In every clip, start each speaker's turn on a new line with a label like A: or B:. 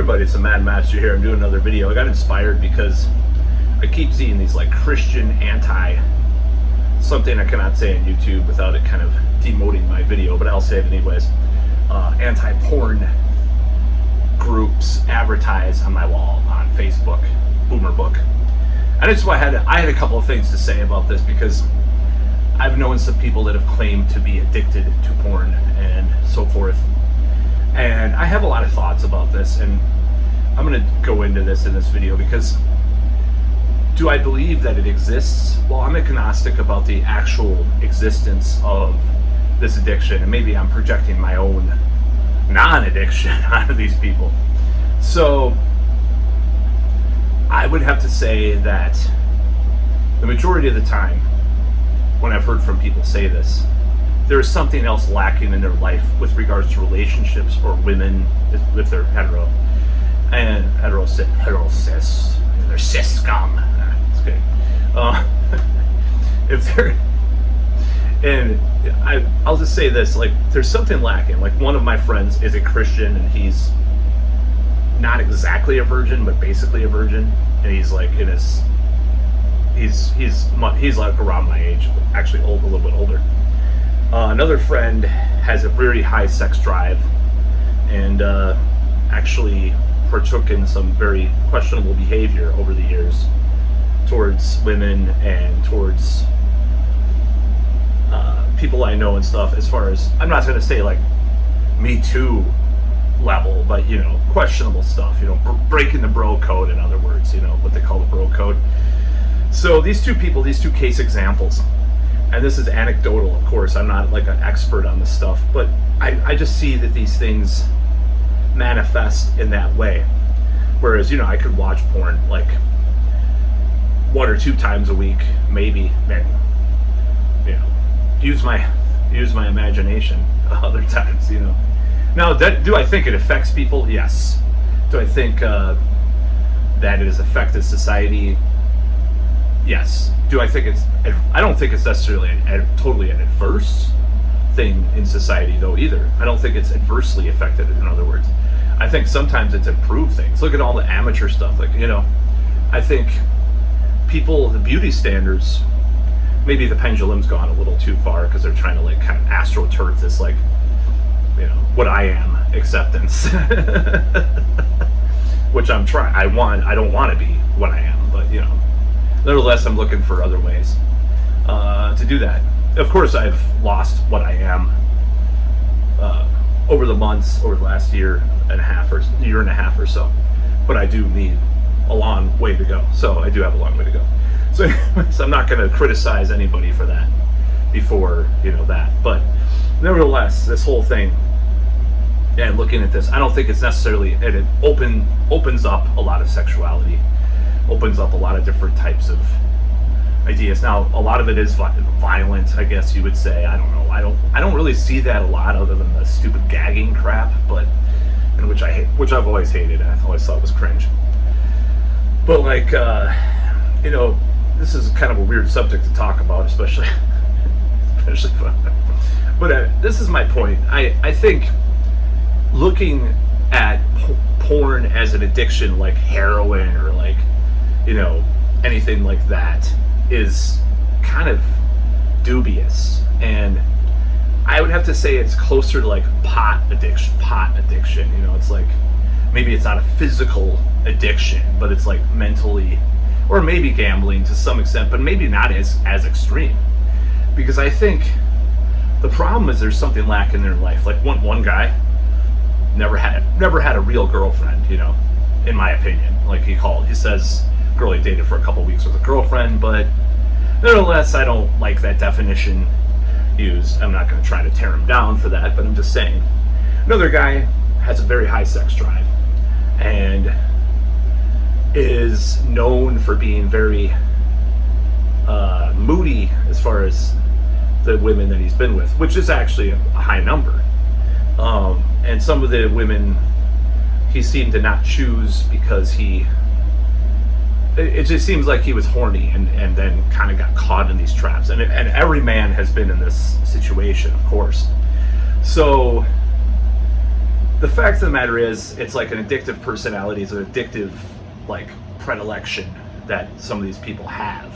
A: everybody, it's a Mad Master here. I'm doing another video. I got inspired because I keep seeing these like Christian something I cannot say on YouTube without it kind of demoting my video, but I'll say it anyways. Anti-porn groups advertise on my wall on Facebook, Boomer Book. And that's why I had a couple of things to say about this, because I've known some people that have claimed to be addicted to porn and so forth. And I have a lot of thoughts about this, and I'm going to go into this in this video because do I believe that it exists? Well, I'm agnostic about the actual existence of this addiction, and maybe I'm projecting my own non-addiction onto these people. So I would have to say that the majority of the time when I've heard from people say this, there is something else lacking in their life with regards to relationships or women, if they're hetero, and cis, they're cis scum. It's good. If they're, and I'll just say this, like, there's something lacking. Like, one of my friends is a Christian, and he's not exactly a virgin, but basically a virgin, and he's like in his, he's like around my age, actually a little bit older. Another friend has a very high sex drive, and actually partook in some very questionable behavior over the years towards women and towards people I know and stuff. As far as, I'm not going to say like Me Too level, but you know, questionable stuff, you know, breaking the bro code, in other words, you know, what they call the bro code. So these two people, these two case examples, and this is anecdotal, of course, I'm not like an expert on this stuff, but I just see that these things manifest in that way. Whereas, you know, I could watch porn like 1 or 2 times a week, maybe, and, you know, use my imagination other times, you know. Now, do I think it affects people? Yes. Do I think that it has affected society? Yes. Do I think I don't think it's necessarily totally an adverse thing in society, though, either. I don't think it's adversely affected it, in other words. I think sometimes it's improved things. Look at all the amateur stuff. Like, you know, I think people, the beauty standards, maybe the pendulum's gone a little too far because they're trying to like kind of astroturf this, like, you know, what I am acceptance, which I'm trying. I don't want to be what I am, but you know, nevertheless, I'm looking for other ways to do that. Of course, I've lost what I am over the months, over the last year and a half or so, but I do need a long way to go. So I do have a long way to go. So anyways, I'm not going to criticize anybody for that before, you know, that. But nevertheless, this whole thing, and looking at this, I don't think it's necessarily, it opens up a lot of sexuality, opens up a lot of different types of ideas. Now, a lot of it is violent, I guess you would say. I don't know. I don't really see that a lot, other than the stupid gagging crap, but, and which I've always hated, and I've always thought was cringe. But like, you know, this is kind of a weird subject to talk about, especially but this is my point. I think looking at porn as an addiction, like heroin or like, you know, anything like that, is kind of dubious. And I would have to say it's closer to like pot addiction. You know, it's like, maybe it's not a physical addiction, but it's like mentally, or maybe gambling to some extent, but maybe not as extreme. Because I think the problem is there's something lacking in their life. Like one guy never had a real girlfriend, you know, in my opinion. Like he says girl he dated for a couple weeks with a girlfriend, but nevertheless, I don't like that definition used. I'm not going to try to tear him down for that, but I'm just saying. Another guy has a very high sex drive and is known for being very moody as far as the women that he's been with, which is actually a high number. And some of the women he seemed to not choose because it just seems like he was horny and then kind of got caught in these traps. And every man has been in this situation, of course. So the fact of the matter is, it's like an addictive personality. It's an addictive, like, predilection that some of these people have.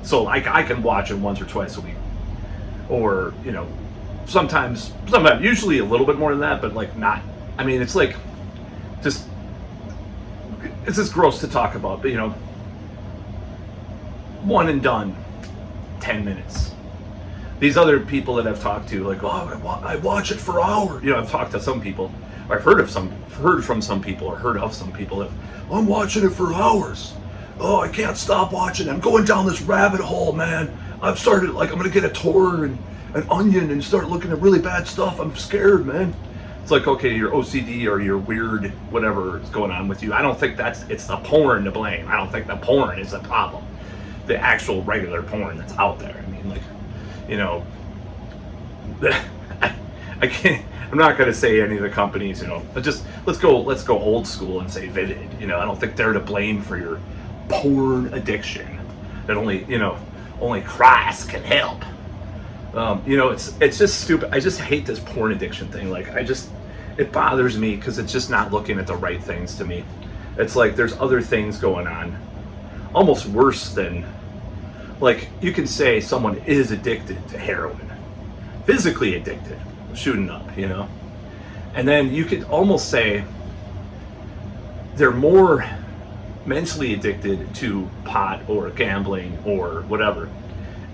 A: So, like, I can watch it once or twice a week. Or, you know, sometimes, usually a little bit more than that, but, like, not. I mean, it's like, it's just gross to talk about, but, you know, one and done, 10 minutes. These other people that I've talked to, like, oh, I watch it for hours. You know, I've talked to some people, or I've heard from some people, or heard of some people that, I'm watching it for hours. Oh, I can't stop watching. I'm going down this rabbit hole, man. I've started, like, I'm gonna get a Tor and an Onion and start looking at really bad stuff. I'm scared, man. It's like, okay, your OCD or your weird whatever is going on with you. I don't think it's the porn to blame. I don't think the porn is the problem. The actual regular porn that's out there. I mean, like, you know, I can't. I'm not going to say any of the companies. You know, but just let's go old school and say Vivid. You know, I don't think they're to blame for your porn addiction. That only Christ can help. You know, it's just stupid. I just hate this porn addiction thing. Like, it bothers me because it's just not looking at the right things to me. It's like there's other things going on, almost worse than. Like, you can say someone is addicted to heroin, physically addicted, shooting up, you know? And then you could almost say they're more mentally addicted to pot or gambling or whatever.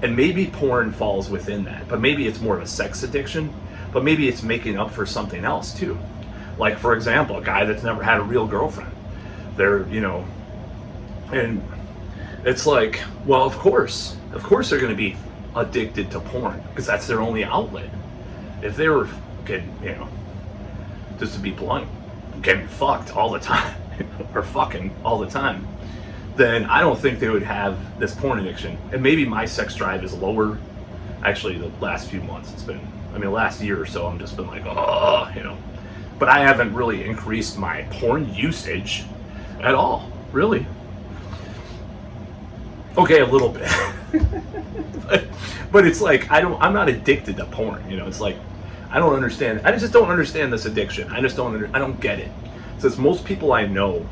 A: And maybe porn falls within that, but maybe it's more of a sex addiction, but maybe it's making up for something else too. Like, for example, a guy that's never had a real girlfriend. They're, you know, and it's like, well, of course they're going to be addicted to porn because that's their only outlet. If they were getting, you know, just to be blunt, getting fucked all the time or fucking all the time, then I don't think they would have this porn addiction. And maybe my sex drive is lower. Actually, the last few months, the last year or so, I've just been like, oh, you know. But I haven't really increased my porn usage at all, really. Okay, a little bit, but it's like I'm not addicted to porn. You know, it's like I don't understand. I just don't understand this addiction. I don't get it. Since most people I know,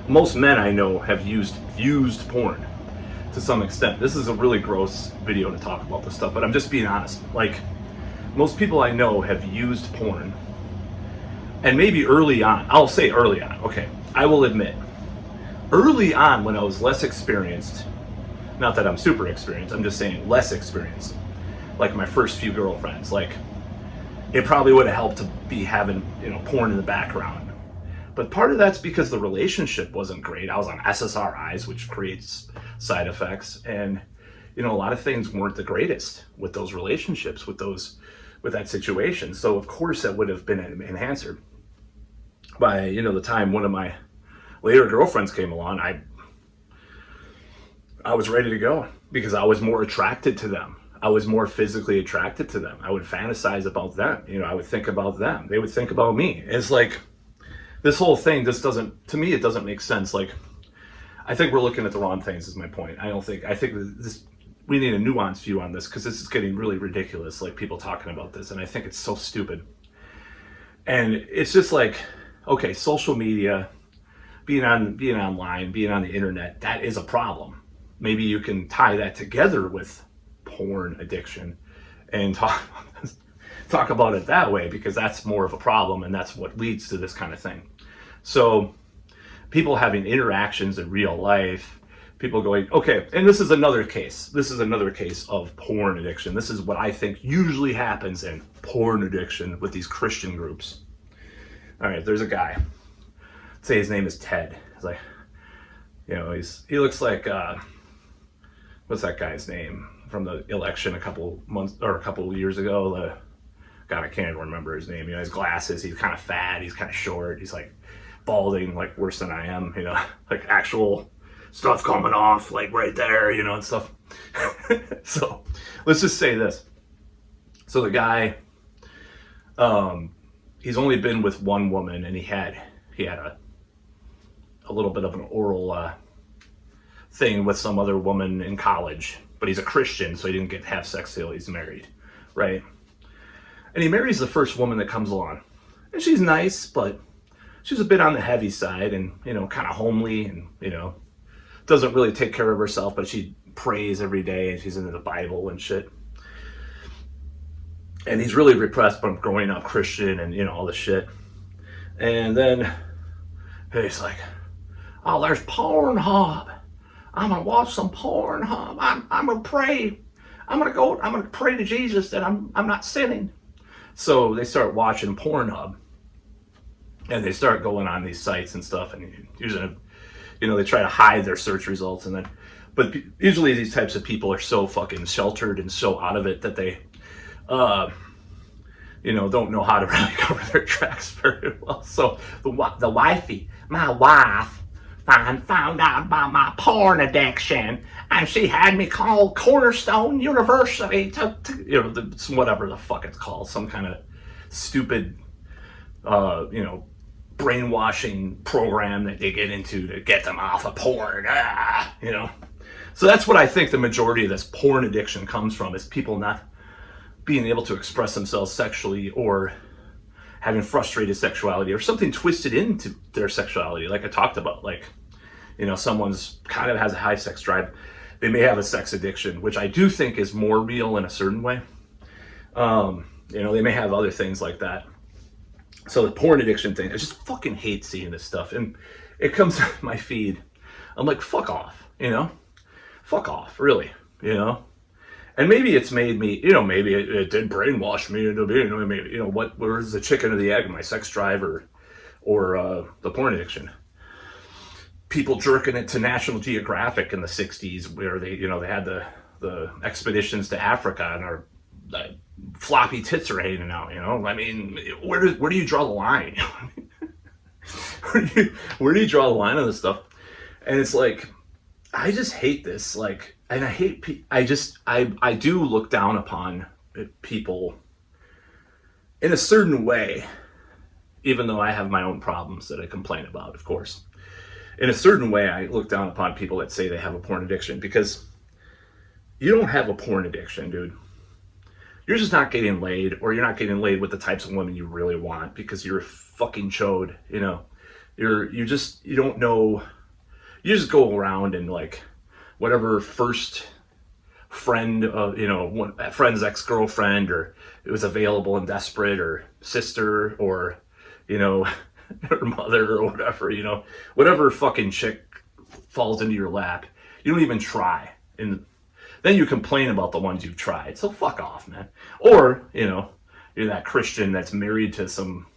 A: most men I know have used porn to some extent. This is a really gross video to talk about this stuff, but I'm just being honest. Like, most people I know have used porn, and maybe early on. I'll say early on. Okay, I will admit. Early on, when I was less experienced, not that I'm super experienced, I'm just saying less experienced, like my first few girlfriends, like, it probably would have helped to be having, you know, porn in the background. But part of that's because the relationship wasn't great. I was on SSRIs, which creates side effects, and, you know, a lot of things weren't the greatest with those relationships, with that situation. So of course that would have been an enhancer. By, you know, the time one of my later girlfriends came along, I was ready to go because I was more attracted to them. I was more physically attracted to them. I would fantasize about them. You know, I would think about them. They would think about me. It's like, this whole thing, to me, it doesn't make sense. Like, I think we're looking at the wrong things is my point. I think we need a nuanced view on this because this is getting really ridiculous, like people talking about this. And I think it's so stupid. And it's just like, okay, social media, being online, being on the internet, that is a problem. Maybe you can tie that together with porn addiction and talk about it that way, because that's more of a problem and that's what leads to this kind of thing. So people having interactions in real life, people going, okay, and this is another case. This is another case of porn addiction. This is what I think usually happens in porn addiction with these Christian groups. All right, there's a guy. Say his name is Ted. He's like, you know, he looks like, what's that guy's name from the election a couple years ago? God, I can't even remember his name. You know, his glasses, he's kind of fat, he's kind of short, he's like balding, like worse than I am, you know, like actual stuff coming off, like right there, you know, and stuff. So let's just say this. So the guy, he's only been with one woman, and he had a little bit of an oral thing with some other woman in college, but he's a Christian, so he didn't get to have sex till he's married, right? And he marries the first woman that comes along, And she's nice, but she's a bit on the heavy side, and kind of homely, and doesn't really take care of herself, but she prays every day, and she's into the Bible and shit. And he's really repressed from growing up Christian and all this shit. And then he's like, oh, there's Pornhub. I'm gonna watch some Pornhub. I'm gonna pray. I'm gonna pray to Jesus that I'm not sinning. So they start watching Pornhub, and they start going on these sites and stuff, and using they try to hide their search results, but usually these types of people are so fucking sheltered and so out of it that they don't know how to really cover their tracks very well. So the wifey, my wife, found out about my porn addiction, and she had me call Cornerstone University to whatever the fuck it's called, some kind of stupid brainwashing program that they get into to get them off of porn. So that's what I think the majority of this porn addiction comes from, is people not being able to express themselves sexually, or having frustrated sexuality, or something twisted into their sexuality, like I talked about. Like, someone's kind of has a high sex drive. They may have a sex addiction, which I do think is more real in a certain way. They may have other things like that. So the porn addiction thing, I just fucking hate seeing this stuff. And it comes on my feed. I'm like, fuck off, Fuck off, really, And maybe it's made me, maybe it did brainwash me into being, maybe, what was the chicken or the egg, my sex drive or the porn addiction? People jerking it to National Geographic in the 60s, where they had the expeditions to Africa, and our floppy tits are hanging out, I mean, where do you draw the line? where do you draw the line on this stuff? And it's like, I just hate this, like, and I hate, I do look down upon people in a certain way, even though I have my own problems that I complain about, of course. In a certain way, I look down upon people that say they have a porn addiction, because you don't have a porn addiction, dude. You're just not getting laid, or you're not getting laid with the types of women you really want, because you're a fucking chode, you don't know. You just go around and, like, whatever first friend, friend's ex-girlfriend, or it was available and desperate, or sister, or, her mother, or whatever, whatever fucking chick falls into your lap, you don't even try. And then you complain about the ones you've tried. So fuck off, man. Or, you're that Christian that's married to some,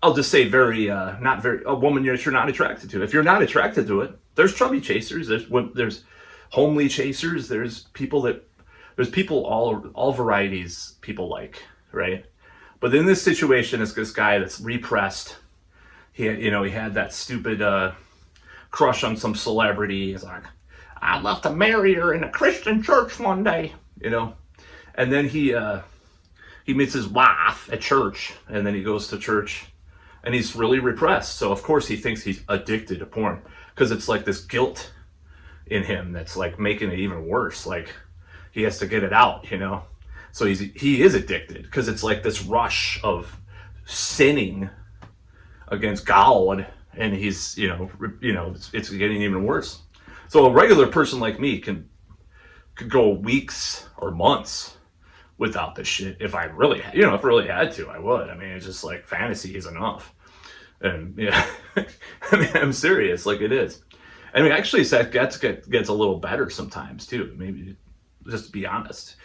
A: I'll just say a woman that you're not attracted to. If you're not attracted to it, there's chubby chasers, there's homely chasers, there's people all varieties people like, right? But in this situation, it's this guy that's repressed. He had that stupid crush on some celebrity. He's like, I'd love to marry her in a Christian church one day, And then he meets his wife at church, and then he goes to church, and he's really repressed. So of course he thinks he's addicted to porn, because it's like this guilt in him that's like making it even worse. Like, he has to get it out, So he is addicted, because it's like this rush of sinning against God, and he's it's getting even worse. So a regular person like me could go weeks or months without this shit. If I really had to, I would. I mean, it's just like, fantasy is enough. And yeah, I mean, I'm serious, like, it is. I mean, actually, it gets a little better sometimes too. Maybe, just to be honest.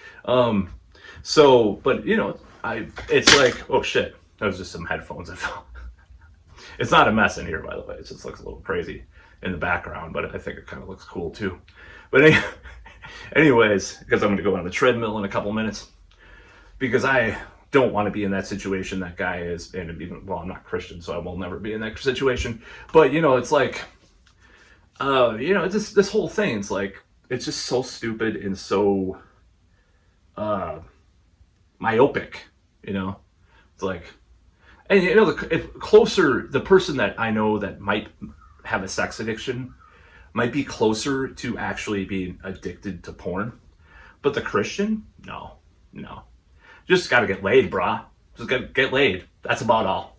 A: So, but it's like, oh shit, that was just some headphones I fell. It's not a mess in here, by the way. It just looks a little crazy in the background, but I think it kind of looks cool too. But anyways, because I'm going to go on the treadmill in a couple minutes, because I don't want to be in that situation that guy is, and even, well, I'm not Christian, so I will never be in that situation. But it's like, it's this whole thing. It's like, it's just so stupid and so myopic. It's like, and the person that I know that might have a sex addiction might be closer to actually being addicted to porn, but the Christian, no. Just gotta get laid, brah. Just gotta get laid. That's about all.